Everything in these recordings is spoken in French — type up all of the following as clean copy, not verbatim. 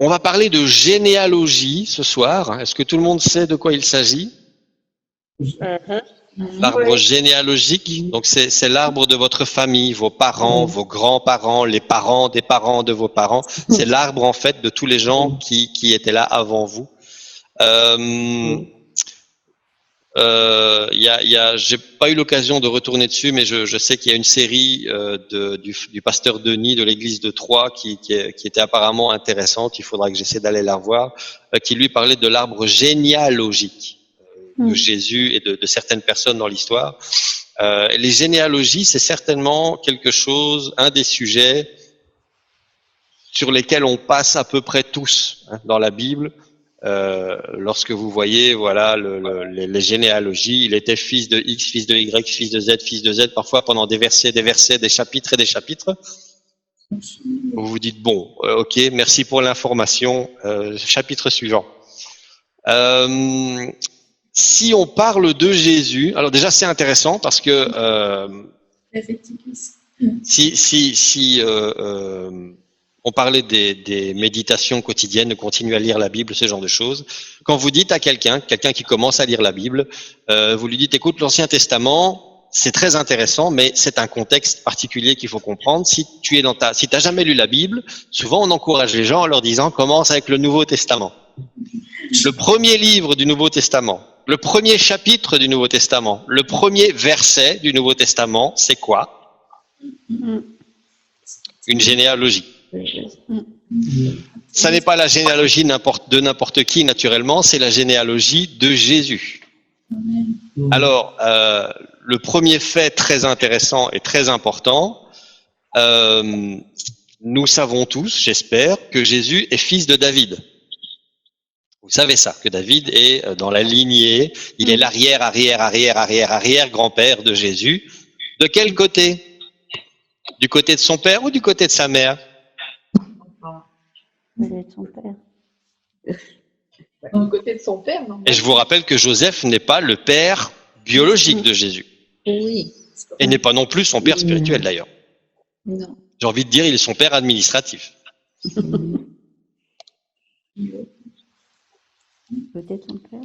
On va parler de généalogie ce soir. Est-ce que tout le monde sait de quoi il s'agit? L'arbre généalogique, donc c'est l'arbre de votre famille, vos parents, vos grands-parents, les parents des parents de vos parents. C'est l'arbre en fait de tous les gens qui étaient là avant vous. J'ai pas eu l'occasion de retourner dessus, mais je sais qu'il y a une série du pasteur Denis de l'église de Troyes qui était apparemment intéressante. Il faudra que j'essaie d'aller la voir, qui lui parlait de l'arbre généalogique de Jésus et de certaines personnes dans l'histoire. Les généalogies, c'est certainement quelque chose, un des sujets sur lesquels on passe à peu près tous dans la Bible. Lorsque vous voyez, voilà, les généalogies, il était fils de X, fils de Y, fils de Z, parfois pendant des versets, des chapitres et des chapitres. Vous vous dites bon, ok, merci pour l'information. Chapitre suivant. Si on parle de Jésus, alors déjà c'est intéressant parce que si on parlait des méditations quotidiennes, de continuer à lire la Bible, ce genre de choses. Quand vous dites à quelqu'un qui commence à lire la Bible, vous lui dites, écoute, l'Ancien Testament, c'est très intéressant, mais c'est un contexte particulier qu'il faut comprendre. Si t'as jamais lu la Bible, souvent on encourage les gens en leur disant, commence avec le Nouveau Testament. Le premier livre du Nouveau Testament, le premier chapitre du Nouveau Testament, le premier verset du Nouveau Testament, c'est quoi? Une généalogie. Ça n'est pas la généalogie de n'importe qui, naturellement, c'est la généalogie de Jésus. Alors, le premier fait très intéressant et très important, nous savons tous, j'espère, que Jésus est fils de David. Vous savez ça, que David est dans la lignée, il est l'arrière-grand-père de Jésus. De quel côté? Du côté de son père ou du côté de sa mère? De son père. Du côté de son père, non? Et je vous rappelle que Joseph n'est pas le père biologique de Jésus. Oui. Et n'est pas non plus son père spirituel d'ailleurs. Non. J'ai envie de dire, il est son père administratif. Peut-être son père.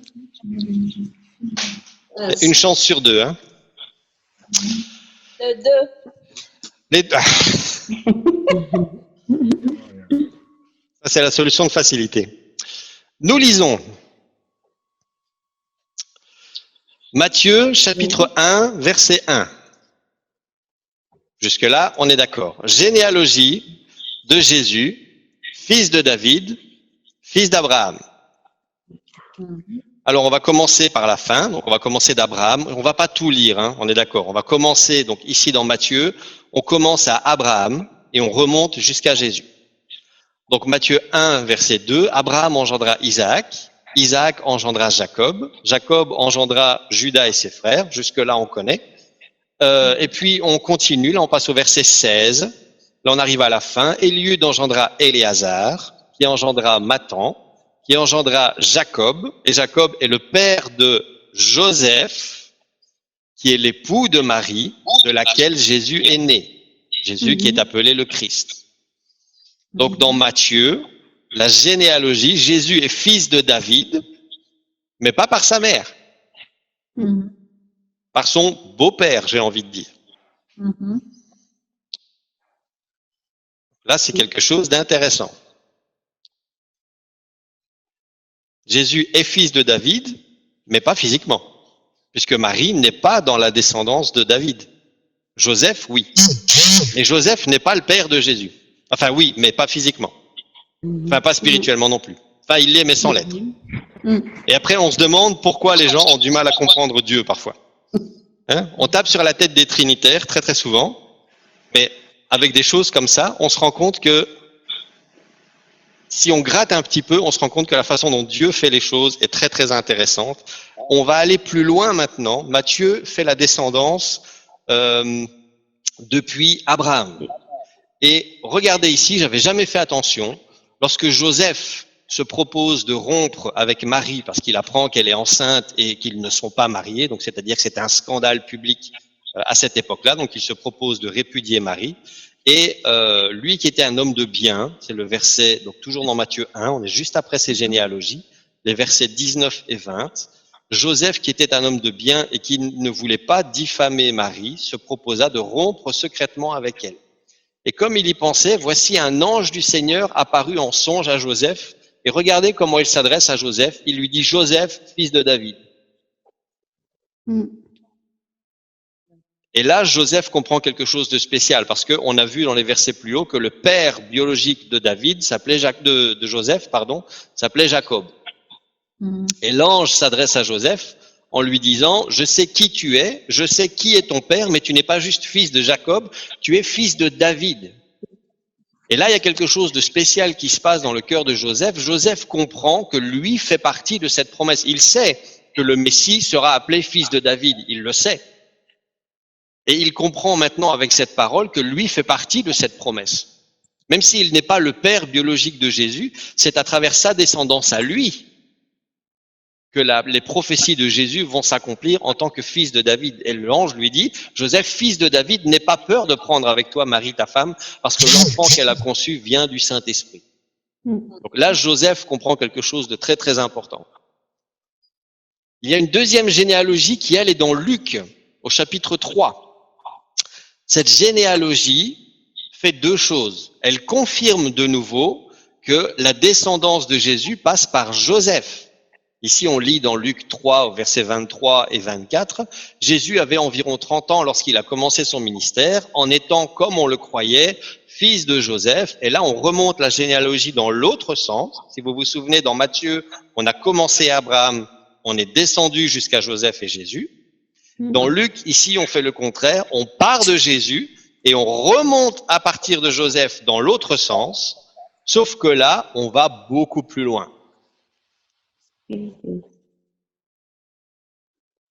Une chance sur deux, hein. Deux. Ça, c'est la solution de facilité. Nous lisons Matthieu, chapitre 1, verset 1. Jusque-là, on est d'accord. Généalogie de Jésus, fils de David, fils d'Abraham. Alors, on va commencer par la fin. Donc, on va commencer d'Abraham. On va pas tout lire, hein, on est d'accord. On va commencer, donc, ici dans Matthieu, on commence à Abraham et on remonte jusqu'à Jésus. Donc, Matthieu 1, verset 2, Abraham engendra Isaac, Isaac engendra Jacob, Jacob engendra Judas et ses frères. Jusque-là, on connaît. Et puis, on continue. Là, on passe au verset 16. Là, on arrive à la fin. Éliud engendra Éléazar, qui engendra Mathan, qui engendra Jacob, et Jacob est le père de Joseph, qui est l'époux de Marie, de laquelle Jésus est né. Jésus qui est appelé le Christ. Donc dans Matthieu, la généalogie, Jésus est fils de David, mais pas par sa mère, par son beau-père, j'ai envie de dire. Là, c'est quelque chose d'intéressant. Jésus est fils de David, mais pas physiquement, puisque Marie n'est pas dans la descendance de David. Joseph, oui. Mais Joseph n'est pas le père de Jésus. Enfin, oui, mais pas physiquement. Enfin, pas spirituellement non plus. Enfin, il l'est, mais sans l'être. Et après, on se demande pourquoi les gens ont du mal à comprendre Dieu parfois. Hein? On tape sur la tête des trinitaires très très souvent, mais avec des choses comme ça, on se rend compte que si on gratte un petit peu, on se rend compte que la façon dont Dieu fait les choses est très très intéressante. On va aller plus loin maintenant. Matthieu fait la descendance depuis Abraham. Et regardez ici, j'avais jamais fait attention, lorsque Joseph se propose de rompre avec Marie parce qu'il apprend qu'elle est enceinte et qu'ils ne sont pas mariés, donc c'est-à-dire que c'est un scandale public à cette époque-là, donc il se propose de répudier Marie. Et lui qui était un homme de bien, c'est le verset, donc toujours dans Matthieu 1, on est juste après ces généalogies, les versets 19 et 20. Joseph, qui était un homme de bien et qui ne voulait pas diffamer Marie, se proposa de rompre secrètement avec elle. Et comme il y pensait, voici un ange du Seigneur apparut en songe à Joseph. Et regardez comment il s'adresse à Joseph. Il lui dit, Joseph, fils de David. Mm. Et là, Joseph comprend quelque chose de spécial parce qu'on a vu dans les versets plus hauts que le père biologique de David s'appelait de Joseph, s'appelait Jacob. Mm. Et l'ange s'adresse à Joseph en lui disant, je sais qui tu es, je sais qui est ton père, mais tu n'es pas juste fils de Jacob, tu es fils de David. Et là, il y a quelque chose de spécial qui se passe dans le cœur de Joseph. Joseph comprend que lui fait partie de cette promesse. Il sait que le Messie sera appelé fils de David, il le sait. Et il comprend maintenant avec cette parole que lui fait partie de cette promesse. Même s'il n'est pas le père biologique de Jésus, c'est à travers sa descendance à lui que les prophéties de Jésus vont s'accomplir en tant que fils de David. Et l'ange lui dit, Joseph, fils de David, n'aie pas peur de prendre avec toi Marie, ta femme, parce que l'enfant qu'elle a conçu vient du Saint-Esprit. Mm. Donc là, Joseph comprend quelque chose de très, très important. Il y a une deuxième généalogie qui, elle, est dans Luc, au chapitre 3. Cette généalogie fait deux choses. Elle confirme de nouveau que la descendance de Jésus passe par Joseph. Ici, on lit dans Luc 3, versets 23 et 24, Jésus avait environ 30 ans lorsqu'il a commencé son ministère, en étant, comme on le croyait, fils de Joseph. Et là, on remonte la généalogie dans l'autre sens. Si vous vous souvenez, dans Matthieu, on a commencé Abraham, on est descendu jusqu'à Joseph et Jésus. Dans Luc, ici, on fait le contraire. On part de Jésus et on remonte à partir de Joseph dans l'autre sens, sauf que là, on va beaucoup plus loin.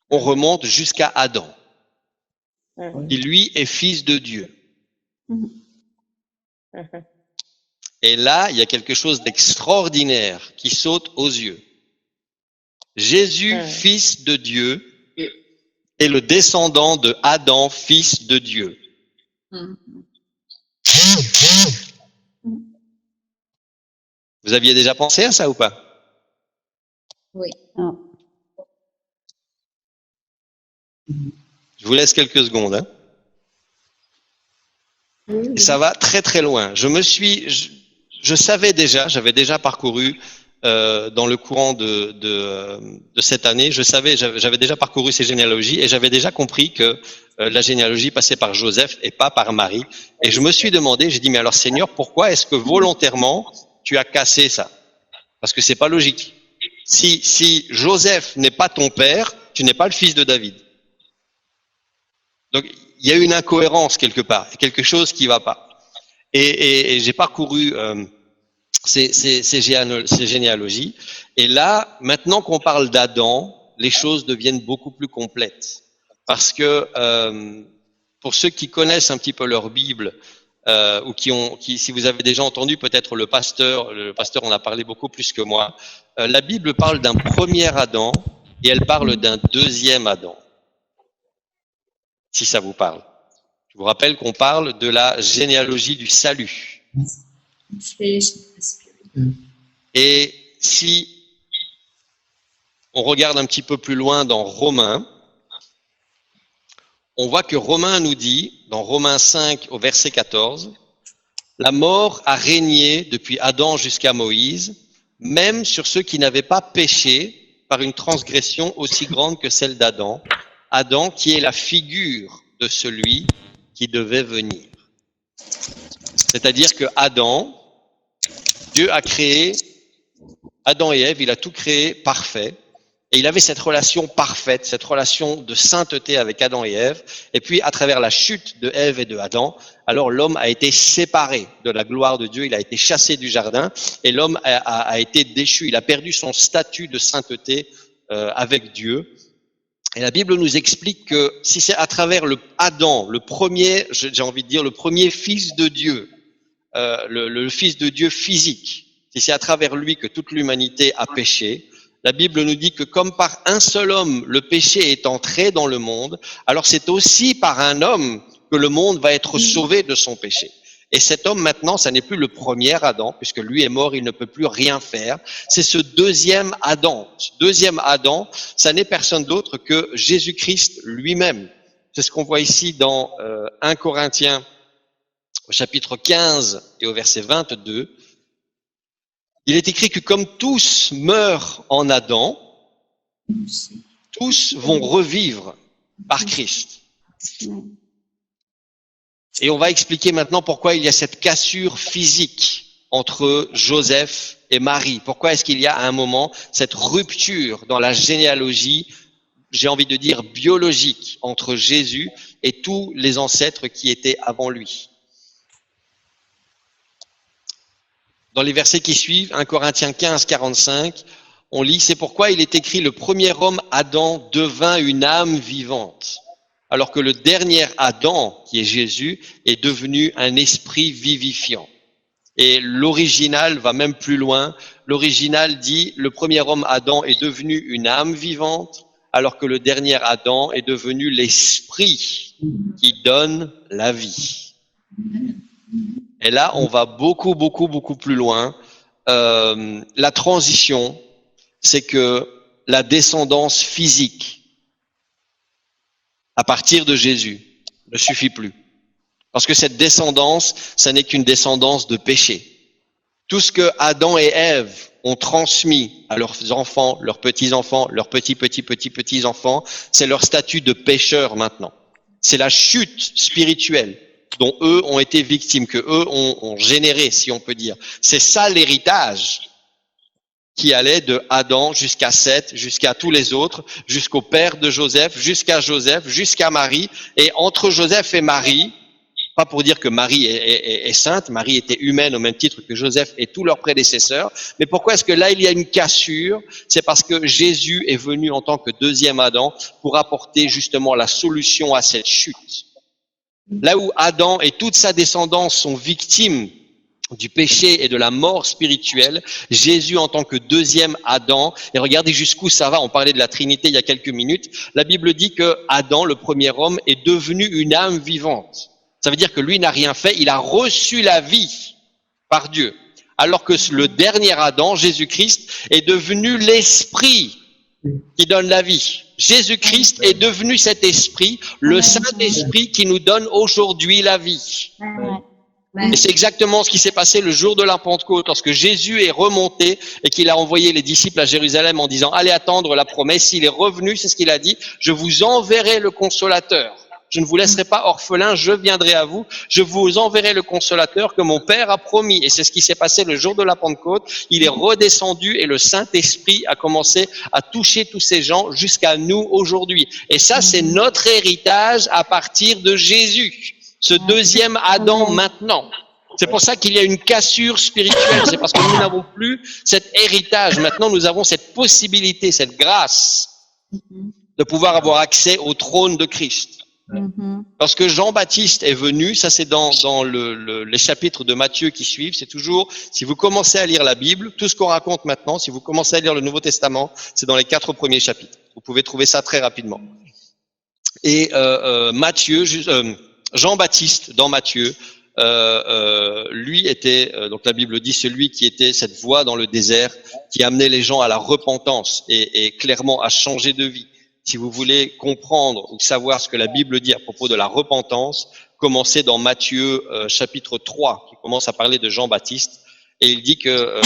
On remonte jusqu'à Adam, qui lui est fils de Dieu. Et là, il y a quelque chose d'extraordinaire qui saute aux yeux. Jésus, fils de Dieu, est le descendant de Adam, fils de Dieu. Vous aviez déjà pensé à ça ou pas? Oui. Non. Je vous laisse quelques secondes. Hein. Et ça va très très loin. Je savais déjà, j'avais déjà parcouru dans le courant de cette année, j'avais déjà parcouru ces généalogies et j'avais déjà compris que la généalogie passait par Joseph et pas par Marie. Et je me suis demandé, j'ai dit, mais alors Seigneur, pourquoi est-ce que volontairement tu as cassé ça? Parce que c'est pas logique. Si Joseph n'est pas ton père, tu n'es pas le fils de David. Donc, il y a une incohérence quelque part, quelque chose qui va pas. Et j'ai parcouru ces généalogies. Et là, maintenant qu'on parle d'Adam, les choses deviennent beaucoup plus complètes. Parce que pour ceux qui connaissent un petit peu leur Bible, ou si vous avez déjà entendu peut-être le pasteur en a parlé beaucoup plus que moi, la Bible parle d'un premier Adam et elle parle d'un deuxième Adam. Si ça vous parle. Je vous rappelle qu'on parle de la généalogie du salut. Et si on regarde un petit peu plus loin dans Romains, on voit que Romains nous dit, dans Romains 5 au verset 14, la mort a régné depuis Adam jusqu'à Moïse, même sur ceux qui n'avaient pas péché par une transgression aussi grande que celle d'Adam, Adam qui est la figure de celui qui devait venir. C'est-à-dire que Dieu a créé Adam et Ève, il a tout créé parfait. Et il avait cette relation parfaite, cette relation de sainteté avec Adam et Ève. Et puis, à travers la chute de Ève et de Adam, alors l'homme a été séparé de la gloire de Dieu, il a été chassé du jardin et l'homme a été déchu, il a perdu son statut de sainteté avec Dieu. Et la Bible nous explique que si c'est à travers Adam, le premier, j'ai envie de dire, le premier fils de Dieu, le fils de Dieu physique, si c'est à travers lui que toute l'humanité a péché, la Bible nous dit que comme par un seul homme, le péché est entré dans le monde, alors c'est aussi par un homme que le monde va être sauvé de son péché. Et cet homme maintenant, ça n'est plus le premier Adam, puisque lui est mort, il ne peut plus rien faire. C'est ce deuxième Adam. Ce deuxième Adam, ça n'est personne d'autre que Jésus-Christ lui-même. C'est ce qu'on voit ici dans 1 Corinthiens au chapitre 15 et au verset 22. Il est écrit que comme tous meurent en Adam, tous vont revivre par Christ. Et on va expliquer maintenant pourquoi il y a cette cassure physique entre Joseph et Marie. Pourquoi est-ce qu'il y a à un moment cette rupture dans la généalogie, j'ai envie de dire biologique, entre Jésus et tous les ancêtres qui étaient avant lui. Dans les versets qui suivent, 1 Corinthiens 15, 45, on lit « C'est pourquoi il est écrit, le premier homme, Adam, devint une âme vivante, alors que le dernier Adam, qui est Jésus, est devenu un esprit vivifiant. » Et l'original va même plus loin. L'original dit « Le premier homme, Adam, est devenu une âme vivante, alors que le dernier Adam est devenu l'esprit qui donne la vie. » Et là, on va beaucoup plus loin. La transition, c'est que la descendance physique, à partir de Jésus, ne suffit plus. Parce que cette descendance, ça n'est qu'une descendance de péché. Tout ce que Adam et Ève ont transmis à leurs enfants, leurs petits-enfants, leurs petits-petits-petits-petits-enfants, c'est leur statut de pécheur maintenant. C'est la chute spirituelle dont eux ont été victimes, que eux ont généré, si on peut dire. C'est ça l'héritage qui allait de Adam jusqu'à Seth, jusqu'à tous les autres, jusqu'au père de Joseph, jusqu'à Marie. Et entre Joseph et Marie, pas pour dire que Marie est sainte, Marie était humaine au même titre que Joseph et tous leurs prédécesseurs, mais pourquoi est-ce que là il y a une cassure? C'est parce que Jésus est venu en tant que deuxième Adam pour apporter justement la solution à cette chute. Là où Adam et toute sa descendance sont victimes du péché et de la mort spirituelle, Jésus en tant que deuxième Adam, et regardez jusqu'où ça va, on parlait de la Trinité il y a quelques minutes, la Bible dit que Adam, le premier homme, est devenu une âme vivante. Ça veut dire que lui n'a rien fait, il a reçu la vie par Dieu. Alors que le dernier Adam, Jésus-Christ, est devenu l'esprit qui donne la vie. Jésus-Christ est devenu cet esprit, le Saint-Esprit qui nous donne aujourd'hui la vie. Et c'est exactement ce qui s'est passé le jour de la Pentecôte, lorsque Jésus est remonté et qu'il a envoyé les disciples à Jérusalem en disant « Allez attendre la promesse ». Il est revenu, c'est ce qu'il a dit, « Je vous enverrai le Consolateur. Je ne vous laisserai pas orphelin, je viendrai à vous. Je vous enverrai le Consolateur que mon Père a promis. » Et c'est ce qui s'est passé le jour de la Pentecôte. Il est redescendu et le Saint-Esprit a commencé à toucher tous ces gens jusqu'à nous aujourd'hui. Et ça, c'est notre héritage à partir de Jésus. Ce deuxième Adam maintenant. C'est pour ça qu'il y a une cassure spirituelle. C'est parce que nous n'avons plus cet héritage. Maintenant, nous avons cette possibilité, cette grâce de pouvoir avoir accès au trône de Christ. Lorsque Jean-Baptiste est venu, ça c'est dans les chapitres de Matthieu qui suivent, c'est toujours, si vous commencez à lire la Bible, tout ce qu'on raconte maintenant, si vous commencez à lire le Nouveau Testament, c'est dans les 4 premiers chapitres. Vous pouvez trouver ça très rapidement. Et Jean-Baptiste, dans Matthieu, lui était, donc la Bible dit, celui qui était cette voix dans le désert, qui amenait les gens à la repentance et clairement à changer de vie. Si vous voulez comprendre ou savoir ce que la Bible dit à propos de la repentance, commencez dans Matthieu chapitre 3, qui commence à parler de Jean-Baptiste. Et il dit que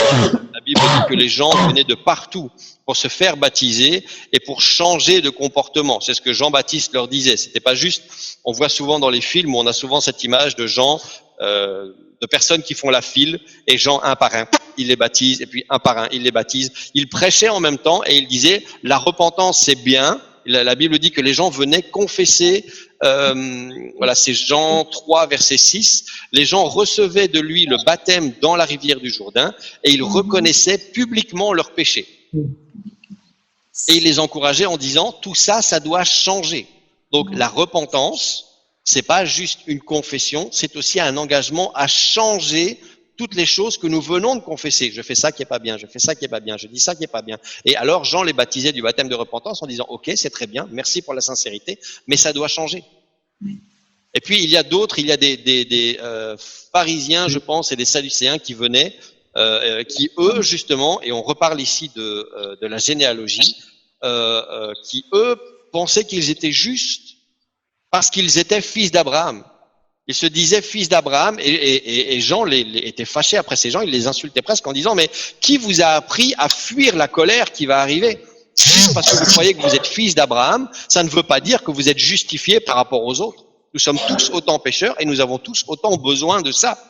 la Bible dit que les gens venaient de partout pour se faire baptiser et pour changer de comportement. C'est ce que Jean-Baptiste leur disait. C'était pas juste, on voit souvent dans les films où on a souvent cette image de gens, de personnes qui font la file et Jean un par un, il les baptise et puis un par un, il les baptise. Il prêchait en même temps et il disait la repentance c'est bien. La Bible dit que les gens venaient confesser, voilà, c'est Jean 3 verset 6. Les gens recevaient de lui le baptême dans la rivière du Jourdain et ils reconnaissaient publiquement leurs péchés. Et il les encourageait en disant tout ça, ça doit changer. Donc la repentance, c'est pas juste une confession, c'est aussi un engagement à changer toutes les choses que nous venons de confesser. Je fais ça qui est pas bien, je fais ça qui est pas bien, je dis ça qui est pas bien. Et alors Jean les baptisait du baptême de repentance en disant ok, c'est très bien, merci pour la sincérité, mais ça doit changer. Et puis il y a d'autres, il y a des pharisiens, je pense, et des sadducéens qui venaient, qui eux justement, et on reparle ici de la généalogie, qui eux pensaient qu'ils étaient justes parce qu'ils étaient fils d'Abraham. Ils se disaient fils d'Abraham, et Jean était fâché après ces gens, il les insultait presque en disant, mais qui vous a appris à fuir la colère qui va arriver? Juste parce que vous croyez que vous êtes fils d'Abraham, ça ne veut pas dire que vous êtes justifié par rapport aux autres. Nous sommes tous autant pécheurs et nous avons tous autant besoin de ça.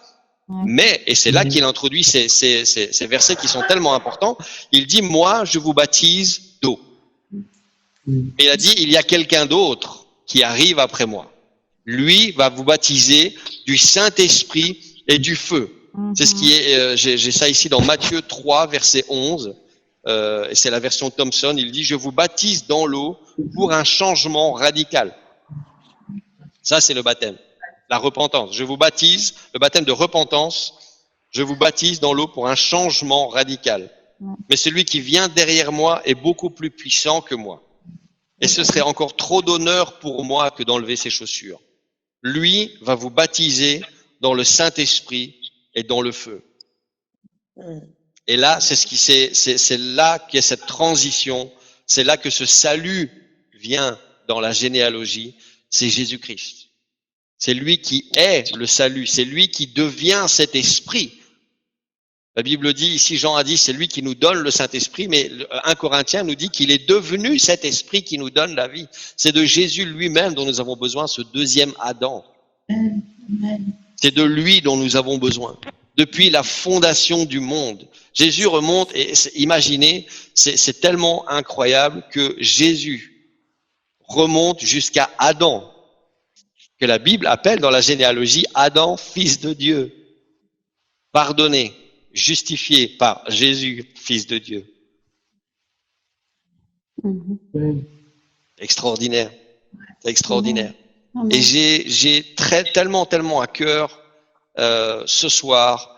Mais, et c'est là qu'il introduit ces versets qui sont tellement importants, il dit, moi, je vous baptise d'eau. Et il a dit, il y a quelqu'un d'autre qui arrive après moi. Lui va vous baptiser du Saint-Esprit et du feu. C'est ce qui est, j'ai ça ici dans Matthieu 3, verset 11, et c'est la version Thompson, il dit, je vous baptise dans l'eau pour un changement radical. Ça, c'est le baptême, la repentance. Je vous baptise, le baptême de repentance, je vous baptise dans l'eau pour un changement radical. Mais celui qui vient derrière moi est beaucoup plus puissant que moi. Et ce serait encore trop d'honneur pour moi que d'enlever ses chaussures. Lui va vous baptiser dans le Saint-Esprit et dans le feu. Et là, c'est là qu'il y a cette transition, c'est là que ce salut vient dans la généalogie, c'est Jésus-Christ. C'est lui qui est le salut, c'est lui qui devient cet esprit. La Bible dit, ici Jean a dit, c'est lui qui nous donne le Saint-Esprit, mais 1 Corinthiens nous dit qu'il est devenu cet esprit qui nous donne la vie. C'est de Jésus lui-même dont nous avons besoin, ce deuxième Adam. C'est de lui dont nous avons besoin. Depuis la fondation du monde. Jésus remonte, et imaginez, c'est tellement incroyable que Jésus remonte jusqu'à Adam, que la Bible appelle dans la généalogie Adam, fils de Dieu, pardonné, justifié par Jésus, fils de Dieu. Extraordinaire, c'est extraordinaire. Et j'ai tellement à cœur ce soir.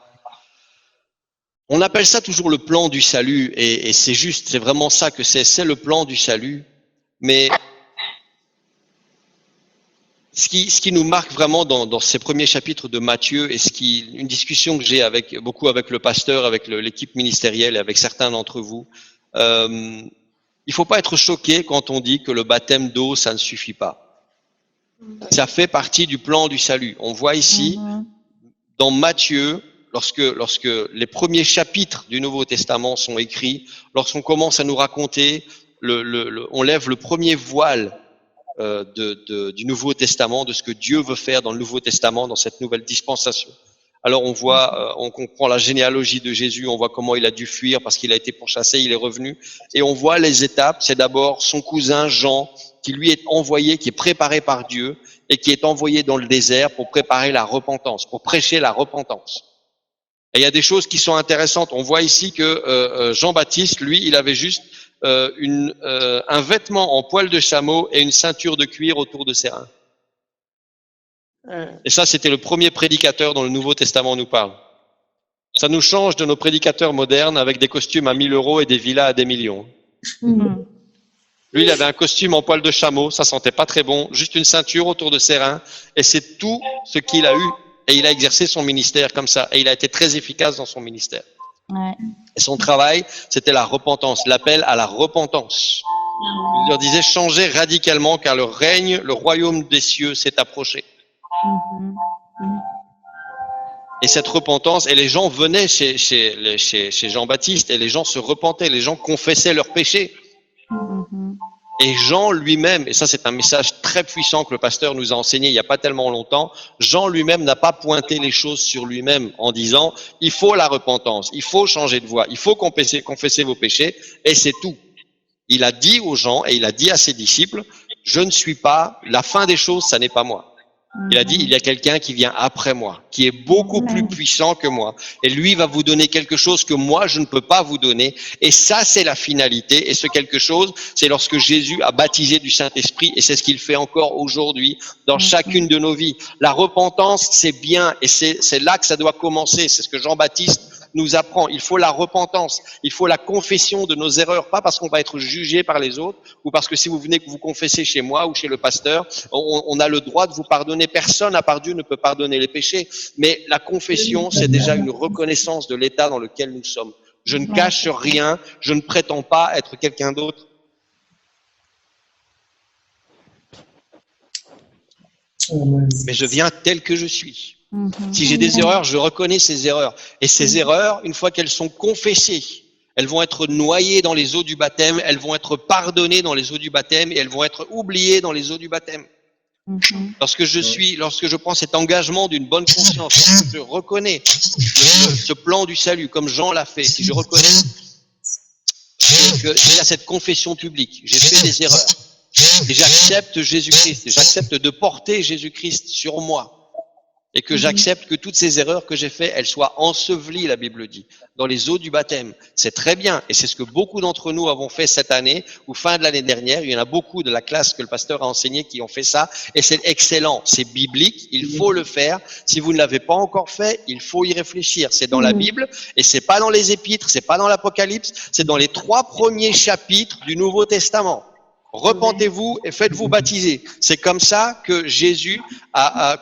On appelle ça toujours le plan du salut, et c'est juste, c'est vraiment ça que c'est le plan du salut. Mais ce qui nous marque vraiment dans ces premiers chapitres de Matthieu, et une discussion que j'ai beaucoup avec le pasteur, avec l'équipe ministérielle et avec certains d'entre vous, il faut pas être choqué quand on dit que le baptême d'eau, ça ne suffit pas. Ça fait partie du plan du salut. On voit ici, dans Matthieu, lorsque les premiers chapitres du Nouveau Testament sont écrits, lorsqu'on commence à nous raconter, on lève le premier voile du Nouveau Testament, de ce que Dieu veut faire dans le Nouveau Testament, dans cette nouvelle dispensation. Alors on voit, on comprend la généalogie de Jésus, on voit comment il a dû fuir parce qu'il a été pourchassé, il est revenu, et on voit les étapes. C'est d'abord son cousin Jean qui lui est envoyé, qui est préparé par Dieu et qui est envoyé dans le désert pour préparer la repentance, pour prêcher la repentance. Et il y a des choses qui sont intéressantes. On voit ici que Jean-Baptiste, lui, il avait juste un vêtement en poil de chameau et une ceinture de cuir autour de ses reins. Et ça, c'était le premier prédicateur dont le Nouveau Testament nous parle. Ça nous change de nos prédicateurs modernes avec des costumes à 1000 € et des villas à des millions. Lui, il avait un costume en poil de chameau, ça sentait pas très bon, juste une ceinture autour de ses reins, et c'est tout ce qu'il a eu. Et il a exercé son ministère comme ça, et il a été très efficace dans son ministère. Et son travail, c'était la repentance, l'appel à la repentance. Il leur disait, changez radicalement, car le règne, le royaume des cieux s'est approché. Et cette repentance, et les gens venaient chez Jean-Baptiste, et les gens se repentaient, les gens confessaient leurs péchés. Et Jean lui-même, et ça c'est un message très puissant que le pasteur nous a enseigné il n'y a pas tellement longtemps, Jean lui-même n'a pas pointé les choses sur lui-même en disant « il faut la repentance, il faut changer de voie, il faut confesser vos péchés » et c'est tout. Il a dit aux gens et il a dit à ses disciples « je ne suis pas, la fin des choses, ça n'est pas moi ». Il a dit, il y a quelqu'un qui vient après moi, qui est beaucoup plus puissant que moi. Et lui va vous donner quelque chose que moi, je ne peux pas vous donner. Et ça, c'est la finalité. Et ce quelque chose, c'est lorsque Jésus a baptisé du Saint-Esprit. Et c'est ce qu'il fait encore aujourd'hui dans chacune de nos vies. La repentance, c'est bien. Et c'est là que ça doit commencer. C'est ce que Jean-Baptiste nous apprend. Il faut la repentance, il faut la confession de nos erreurs, pas parce qu'on va être jugé par les autres ou parce que si vous venez que vous confessez chez moi ou chez le pasteur, on a le droit de vous pardonner. Personne à part Dieu ne peut pardonner les péchés. Mais la confession, c'est déjà une reconnaissance de l'état dans lequel nous sommes. Je ne cache rien, je ne prétends pas être quelqu'un d'autre. Mais je viens tel que je suis. Si j'ai des erreurs, je reconnais ces erreurs. Et ces erreurs, une fois qu'elles sont confessées, elles vont être noyées dans les eaux du baptême, elles vont être pardonnées dans les eaux du baptême et elles vont être oubliées dans les eaux du baptême. Lorsque je prends cet engagement d'une bonne conscience, lorsque je reconnais ce plan du salut, comme Jean l'a fait, si je reconnais qu'il y a cette confession publique, j'ai fait des erreurs, et j'accepte Jésus-Christ, et j'accepte de porter Jésus-Christ sur moi, et que j'accepte que toutes ces erreurs que j'ai faites, elles soient ensevelies, la Bible dit, dans les eaux du baptême. C'est très bien, et c'est ce que beaucoup d'entre nous avons fait cette année, ou fin de l'année dernière. Il y en a beaucoup de la classe que le pasteur a enseigné qui ont fait ça, et c'est excellent, c'est biblique, il faut le faire. Si vous ne l'avez pas encore fait, il faut y réfléchir. C'est dans la Bible, et c'est pas dans les épîtres, c'est pas dans l'Apocalypse, c'est dans les 3 premiers chapitres du Nouveau Testament. Repentez-vous et faites-vous baptiser. C'est comme ça que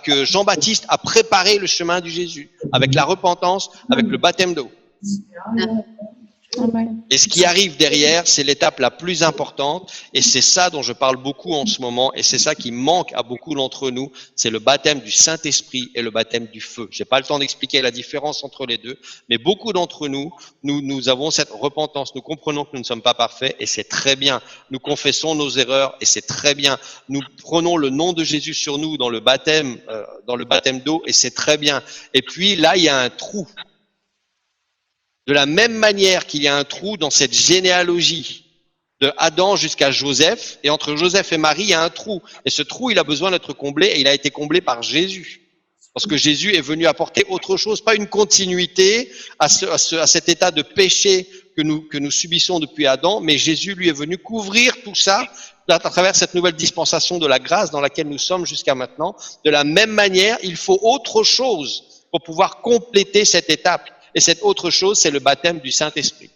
que Jean-Baptiste a préparé le chemin du Jésus, avec la repentance, avec le baptême d'eau. Et ce qui arrive derrière, c'est l'étape la plus importante, et c'est ça dont je parle beaucoup en ce moment, et c'est ça qui manque à beaucoup d'entre nous, c'est le baptême du Saint-Esprit et le baptême du feu. J'ai pas le temps d'expliquer la différence entre les deux, mais beaucoup d'entre nous avons cette repentance, nous comprenons que nous ne sommes pas parfaits, et c'est très bien. Nous confessons nos erreurs, et c'est très bien. Nous prenons le nom de Jésus sur nous dans le baptême d'eau, et c'est très bien. Et puis là, il y a un trou. De la même manière qu'il y a un trou dans cette généalogie de Adam jusqu'à Joseph, et entre Joseph et Marie, il y a un trou. Et ce trou, il a besoin d'être comblé, et il a été comblé par Jésus. Parce que Jésus est venu apporter autre chose, pas une continuité à cet état de péché que nous subissons depuis Adam, mais Jésus, lui, est venu couvrir tout ça à travers cette nouvelle dispensation de la grâce dans laquelle nous sommes jusqu'à maintenant. De la même manière, il faut autre chose pour pouvoir compléter cette étape. Et cette autre chose, c'est le baptême du Saint-Esprit.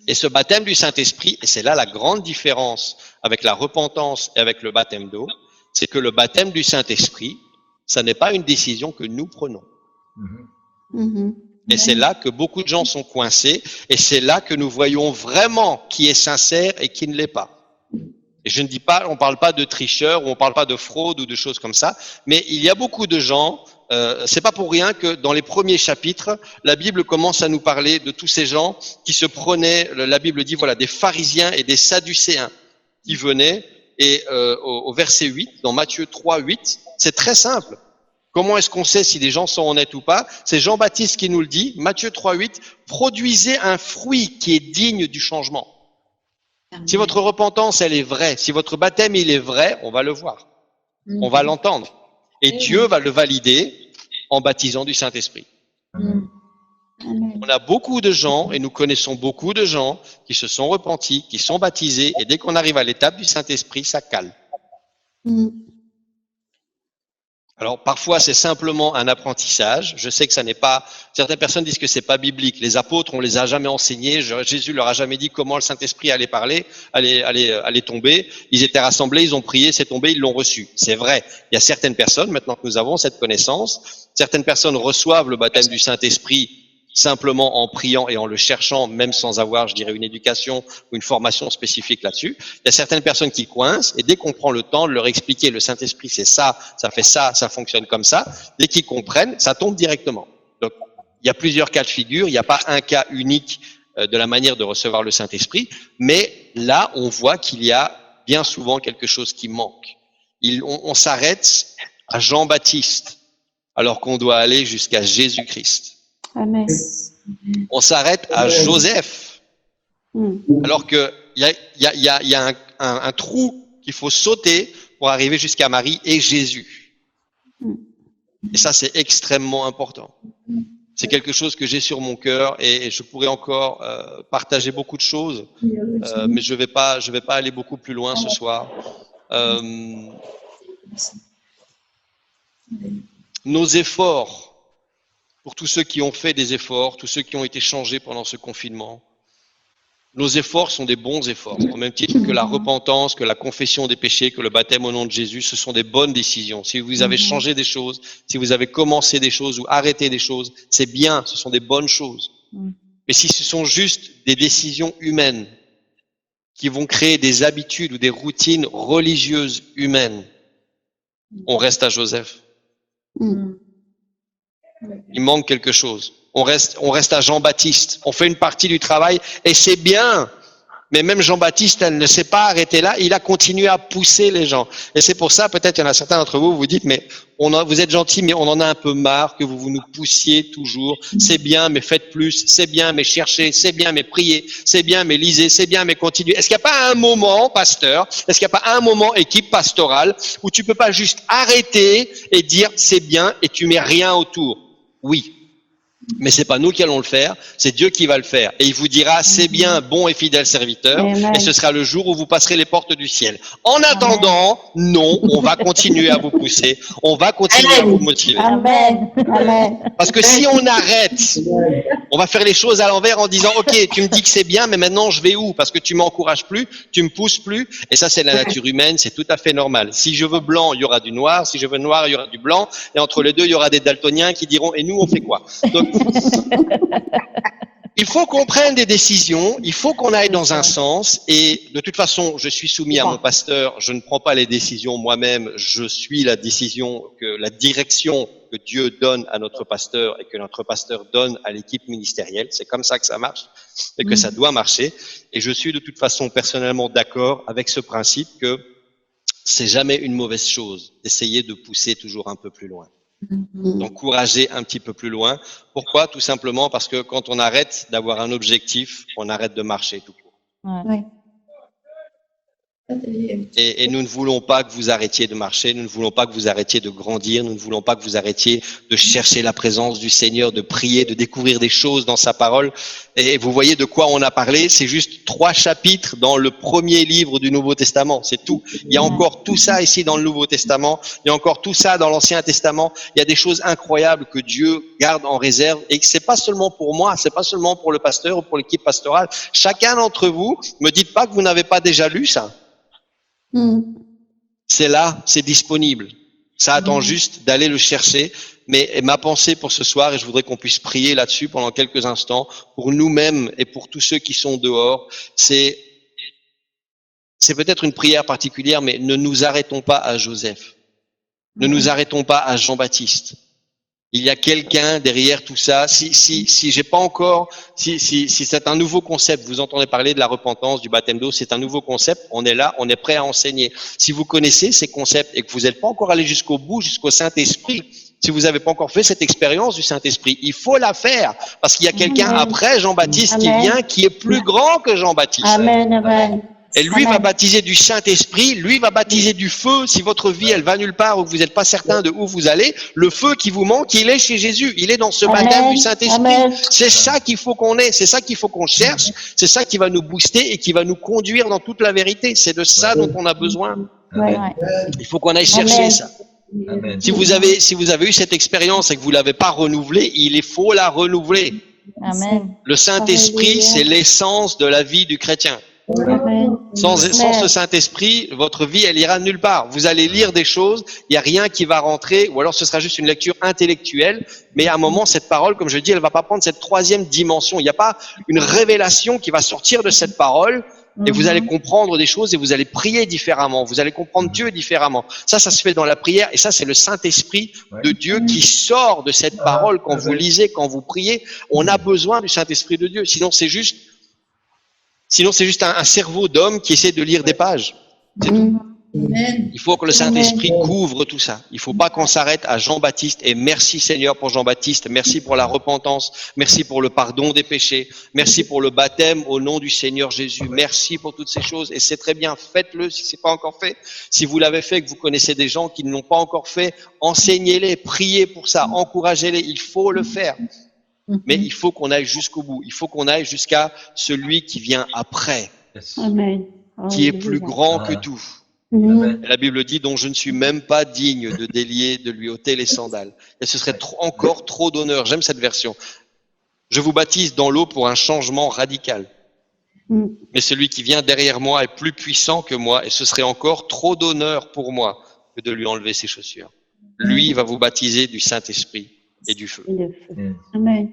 Et ce baptême du Saint-Esprit, et c'est là la grande différence avec la repentance et avec le baptême d'eau, c'est que le baptême du Saint-Esprit, ça n'est pas une décision que nous prenons. Et c'est là que beaucoup de gens sont coincés, et c'est là que nous voyons vraiment qui est sincère et qui ne l'est pas. Et je ne dis pas, on parle pas de tricheurs, ou on parle pas de fraude ou de choses comme ça, mais il y a beaucoup de gens. C'est pas pour rien que dans les premiers chapitres, la Bible commence à nous parler de tous ces gens qui se prenaient, la Bible dit voilà, des pharisiens et des sadducéens qui venaient, et au verset 8, dans Matthieu 3, 8, c'est très simple. Comment est-ce qu'on sait si les gens sont honnêtes ou pas? C'est Jean-Baptiste qui nous le dit, Matthieu 3, 8, produisez un fruit qui est digne du changement. Si votre repentance, elle est vraie, si votre baptême, il est vrai, on va le voir. On va l'entendre. Et Dieu va le valider en baptisant du Saint-Esprit. On a beaucoup de gens, et nous connaissons beaucoup de gens, qui se sont repentis, qui sont baptisés, et dès qu'on arrive à l'étape du Saint-Esprit, ça cale. Alors, parfois, c'est simplement un apprentissage. Je sais que ça n'est pas... Certaines personnes disent que c'est pas biblique. Les apôtres, on les a jamais enseignés. Jésus leur a jamais dit comment le Saint-Esprit allait parler, allait tomber. Ils étaient rassemblés, ils ont prié, c'est tombé, ils l'ont reçu. C'est vrai. Il y a certaines personnes, maintenant que nous avons cette connaissance, certaines personnes reçoivent le baptême du Saint-Esprit simplement en priant et en le cherchant, même sans avoir, je dirais, une éducation ou une formation spécifique là-dessus. Il y a certaines personnes qui coincent, et dès qu'on prend le temps de leur expliquer le Saint-Esprit, c'est ça fait ça, ça fonctionne comme ça, dès qu'ils comprennent, ça tombe directement. Donc, il y a plusieurs cas de figure, il n'y a pas un cas unique de la manière de recevoir le Saint-Esprit, mais là, on voit qu'il y a bien souvent quelque chose qui manque. On s'arrête à Jean-Baptiste, alors qu'on doit aller jusqu'à Jésus-Christ. Amen. On s'arrête à Joseph, alors qu'il y a un trou qu'il faut sauter pour arriver jusqu'à Marie et Jésus. Et ça, c'est extrêmement important. C'est quelque chose que j'ai sur mon cœur, et je pourrais encore partager beaucoup de choses, mais je vais pas aller beaucoup plus loin ce soir. Nos efforts pour tous ceux qui ont fait des efforts, tous ceux qui ont été changés pendant ce confinement. Nos efforts sont des bons efforts, au même titre que la repentance, que la confession des péchés, que le baptême au nom de Jésus, ce sont des bonnes décisions. Si vous avez changé des choses, si vous avez commencé des choses ou arrêté des choses, c'est bien, ce sont des bonnes choses. Mais si ce sont juste des décisions humaines qui vont créer des habitudes ou des routines religieuses humaines, on reste à Joseph. Il manque quelque chose. On reste à Jean-Baptiste. On fait une partie du travail et c'est bien. Mais même Jean-Baptiste, elle ne s'est pas arrêtée là. Il a continué à pousser les gens. Et c'est pour ça, peut-être, il y en a certains d'entre vous, vous dites, mais vous êtes gentils, mais on en a un peu marre que vous nous poussiez toujours. C'est bien, mais faites plus. C'est bien, mais cherchez. C'est bien, mais priez. C'est bien, mais lisez. C'est bien, mais continuez. Est-ce qu'il n'y a pas un moment, pasteur, est-ce qu'il n'y a pas un moment, équipe pastorale, où tu peux pas juste arrêter et dire c'est bien et tu mets rien autour? Oui. Mais c'est pas nous qui allons le faire, c'est Dieu qui va le faire. Et il vous dira, c'est bien, bon et fidèle serviteur, et ce sera le jour où vous passerez les portes du ciel. En attendant, non, on va continuer à vous pousser, on va continuer à vous motiver. Amen. Amen. Parce que si on arrête, on va faire les choses à l'envers en disant, ok, tu me dis que c'est bien, mais maintenant je vais où? Parce que tu m'encourages plus, tu me pousses plus, et ça c'est la nature humaine, c'est tout à fait normal. Si je veux blanc, il y aura du noir, si je veux noir, il y aura du blanc, et entre les deux, il y aura des daltoniens qui diront, et nous on fait quoi? Donc, il faut qu'on prenne des décisions, il faut qu'on aille dans un sens, et de toute façon, je suis soumis à mon pasteur, je ne prends pas les décisions moi-même, je suis la décision, la direction que Dieu donne à notre pasteur et que notre pasteur donne à l'équipe ministérielle. C'est comme ça que ça marche et que ça doit marcher. Et je suis de toute façon personnellement d'accord avec ce principe que c'est jamais une mauvaise chose d'essayer de pousser toujours un peu plus loin. D'encourager un petit peu plus loin. Pourquoi? Tout simplement parce que quand on arrête d'avoir un objectif, on arrête de marcher tout court. Ouais. Et nous ne voulons pas que vous arrêtiez de marcher, nous ne voulons pas que vous arrêtiez de grandir, nous ne voulons pas que vous arrêtiez de chercher la présence du Seigneur, de prier, de découvrir des choses dans sa parole. Et vous voyez de quoi on a parlé, c'est juste 3 chapitres dans le premier livre du Nouveau Testament, c'est tout. Il y a encore tout ça ici dans le Nouveau Testament, il y a encore tout ça dans l'Ancien Testament. Il y a des choses incroyables que Dieu garde en réserve et que c'est pas seulement pour moi, c'est pas seulement pour le pasteur ou pour l'équipe pastorale. Chacun d'entre vous, me dites pas que vous n'avez pas déjà lu ça. C'est là, c'est disponible. Ça attend juste d'aller le chercher. Mais ma pensée pour ce soir, et je voudrais qu'on puisse prier là-dessus pendant quelques instants, pour nous-mêmes et pour tous ceux qui sont dehors, c'est peut-être une prière particulière, mais ne nous arrêtons pas à Joseph. Ne nous arrêtons pas à Jean-Baptiste. Il y a quelqu'un derrière tout ça. Si j'ai pas encore, si c'est un nouveau concept, vous entendez parler de la repentance, du baptême d'eau, c'est un nouveau concept. On est là, on est prêt à enseigner. Si vous connaissez ces concepts et que vous n'êtes pas encore allé jusqu'au bout, jusqu'au Saint-Esprit, si vous n'avez pas encore fait cette expérience du Saint-Esprit, il faut la faire parce qu'il y a quelqu'un après Jean-Baptiste qui vient, qui est plus grand que Jean-Baptiste. Amen. Amen. Et lui va baptiser du Saint-Esprit, lui va baptiser du feu. Si votre vie, elle va nulle part ou que vous n'êtes pas certain de où vous allez, le feu qui vous manque, il est chez Jésus. Il est dans ce baptême du Saint-Esprit. C'est ça qu'il faut qu'on ait, c'est ça qu'il faut qu'on cherche, c'est ça qui va nous booster et qui va nous conduire dans toute la vérité. C'est de ça dont on a besoin. Il faut qu'on aille chercher ça. Amen. Si vous avez eu cette expérience et que vous l'avez pas renouvelée, il faut la renouveler. Amen. Le Saint-Esprit, c'est l'essence de la vie du chrétien. Sans ce Saint-Esprit, votre vie, elle ira nulle part. Vous allez lire des choses, il n'y a rien qui va rentrer, ou alors ce sera juste une lecture intellectuelle, mais à un moment, cette parole, comme je dis, elle va pas prendre cette 3e dimension. Il n'y a pas une révélation qui va sortir de cette parole, et vous allez comprendre des choses, et vous allez prier différemment, vous allez comprendre Dieu différemment. Ça se fait dans la prière, et ça, c'est le Saint-Esprit de Dieu qui sort de cette parole quand vous lisez, quand vous priez. On a besoin du Saint-Esprit de Dieu, sinon c'est juste un cerveau d'homme qui essaie de lire des pages. C'est tout. Il faut que le Saint-Esprit couvre tout ça. Il ne faut pas qu'on s'arrête à Jean-Baptiste. Et merci Seigneur pour Jean-Baptiste. Merci pour la repentance. Merci pour le pardon des péchés. Merci pour le baptême au nom du Seigneur Jésus. Merci pour toutes ces choses. Et c'est très bien. Faites-le si c'est pas encore fait. Si vous l'avez fait, que vous connaissez des gens qui ne l'ont pas encore fait, enseignez-les, priez pour ça, encouragez-les. Il faut le faire. Mais il faut qu'on aille jusqu'au bout. Il faut qu'on aille jusqu'à celui qui vient après, Amen. qui est plus grand que tout. Mhm. Et la Bible dit, dont je ne suis même pas digne de délier, de lui ôter les sandales. Et ce serait encore trop d'honneur. J'aime cette version. Je vous baptise dans l'eau pour un changement radical. Mhm. Mais celui qui vient derrière moi est plus puissant que moi, et ce serait encore trop d'honneur pour moi que de lui enlever ses chaussures. Lui va vous baptiser du Saint-Esprit et du feu. Et le feu. Amen.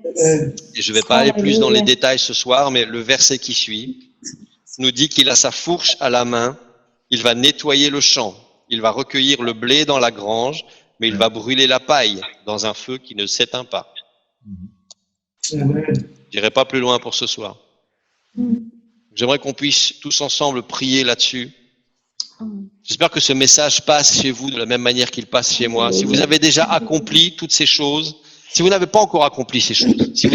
Et je ne vais pas aller plus dans les Alléluia. détails ce soir, mais le verset qui suit nous dit qu'il a sa fourche à la main, il va nettoyer le champ, il va recueillir le blé dans la grange, mais il va brûler la paille dans un feu qui ne s'éteint pas. Je n'irai pas plus loin pour ce soir. Mhm. J'aimerais qu'on puisse tous ensemble prier là-dessus. J'espère que ce message passe chez vous de la même manière qu'il passe chez moi. Si vous avez déjà accompli toutes ces choses, si vous n'avez pas encore accompli ces choses, si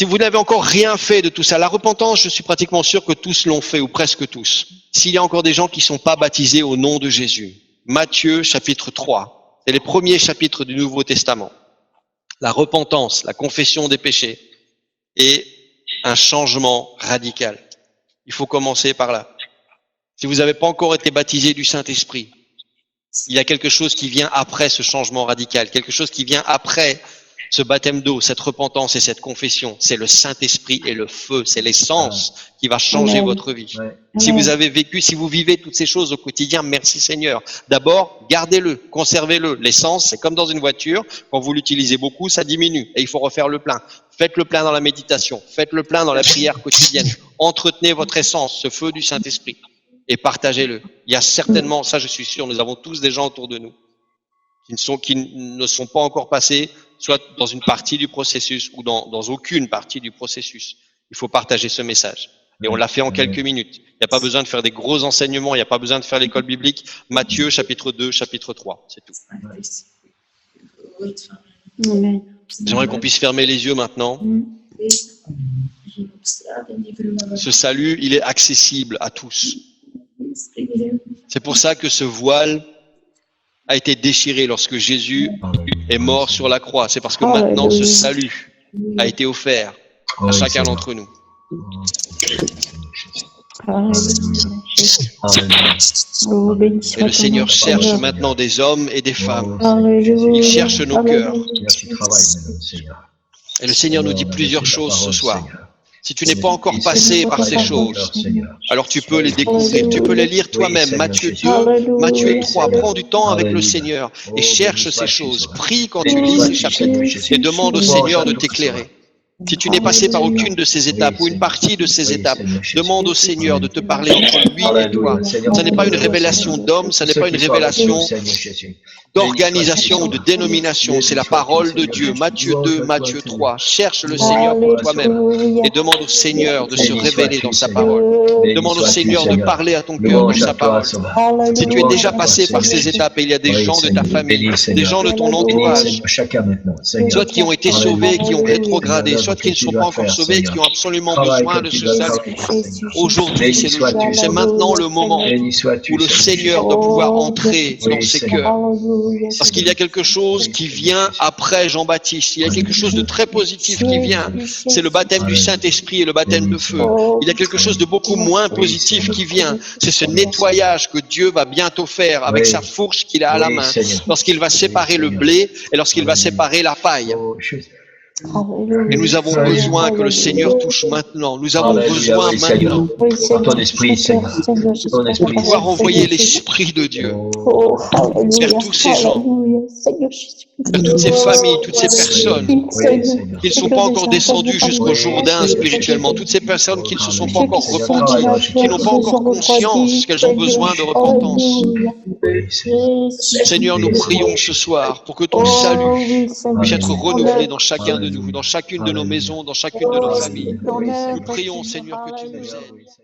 vous n'avez encore rien fait de tout ça, la repentance, je suis pratiquement sûr que tous l'ont fait, ou presque tous. S'il y a encore des gens qui ne sont pas baptisés au nom de Jésus, Matthieu chapitre 3, c'est les premiers chapitres du Nouveau Testament. La repentance, la confession des péchés et un changement radical. Il faut commencer par là. Si vous n'avez pas encore été baptisé du Saint-Esprit, il y a quelque chose qui vient après ce changement radical, quelque chose qui vient après ce baptême d'eau, cette repentance et cette confession. C'est le Saint-Esprit et le feu, c'est l'essence qui va changer Amen. votre vie. Ouais. Si Amen. vous avez vécu, si vous vivez toutes ces choses au quotidien, merci Seigneur. D'abord, gardez-le, conservez-le. L'essence, c'est comme dans une voiture, quand vous l'utilisez beaucoup, ça diminue et il faut refaire le plein. Faites le plein dans la méditation, faites le plein dans la prière quotidienne. Entretenez votre essence, ce feu du Saint-Esprit, et partagez-le. Il y a certainement, ça je suis sûr, nous avons tous des gens autour de nous qui ne sont pas encore passés, soit dans une partie du processus ou dans aucune partie du processus. Il faut partager ce message. Et on l'a fait en quelques minutes. Il n'y a pas besoin de faire des gros enseignements, il n'y a pas besoin de faire l'école biblique. Matthieu, chapitre 2, chapitre 3, c'est tout. Amen. J'aimerais qu'on puisse fermer les yeux maintenant. Mhm. Ce salut, il est accessible à tous. C'est pour ça que ce voile a été déchiré lorsque Jésus est mort sur la croix. C'est parce que maintenant, ce salut a été offert à chacun d'entre nous. Alléluia. Oh, béni soit Et le ton Seigneur nom, cherche Seigneur. maintenant des hommes et des femmes. Alléluia. Il cherche nos cœurs. Alléluia. Tu travailles maintenant, Seigneur. Et le Seigneur nous dit plusieurs choses ce soir. Si tu n'es pas encore passé par ces choses, alors tu peux les découvrir, tu peux les lire toi-même. Matthieu 2, Matthieu 3, prends du temps avec le Seigneur et cherche ces choses. Prie quand tu lis ces chapitres et demande au Seigneur de t'éclairer. Si tu n'es passé par aucune de ces étapes ou une partie de ces étapes, demande au Seigneur de te parler entre lui et toi. Ce n'est pas une révélation d'homme, ce n'est pas une révélation d'organisation ou de dénomination, c'est la parole de Dieu. Matthieu 2, Matthieu 3. Cherche le Seigneur pour toi-même et demande au Seigneur de se révéler dans sa parole. Demande au Seigneur de parler à ton cœur dans sa parole. Si tu es déjà passé par ces étapes et il y a des gens de ta famille, des gens de ton entourage, soit qui ont été sauvés, qui ont rétrogradé, soit qui ne sont pas encore sauvés, qui ont absolument besoin de ce salut. Aujourd'hui, c'est le jour, c'est maintenant le moment où le Seigneur doit pouvoir entrer dans ces cœurs. Parce qu'il y a quelque chose qui vient après Jean-Baptiste. Il y a quelque chose de très positif qui vient. C'est le baptême du Saint-Esprit et le baptême de feu. Il y a quelque chose de beaucoup moins positif qui vient. C'est ce nettoyage que Dieu va bientôt faire avec sa fourche qu'il a à la main. Lorsqu'il va séparer le blé et lorsqu'il va séparer la paille. Et nous avons besoin que le Seigneur touche maintenant. Nous avons besoin maintenant Ton esprit, Seigneur. Ton de esprit, pouvoir envoyer l'Esprit de Dieu vers tous ces gens, vers toutes ces familles, toutes ces personnes qui ne sont pas encore descendues jusqu'au Jourdain spirituellement, toutes ces personnes qui ne se sont pas encore repenties, qui n'ont pas encore conscience qu'elles ont besoin de repentance. Seigneur, nous prions ce soir pour que ton salut puisse être renouvelé dans chacun de nous, dans chacune de nos maisons, dans chacune de nos familles. Nous prions, Seigneur, que tu nous aides.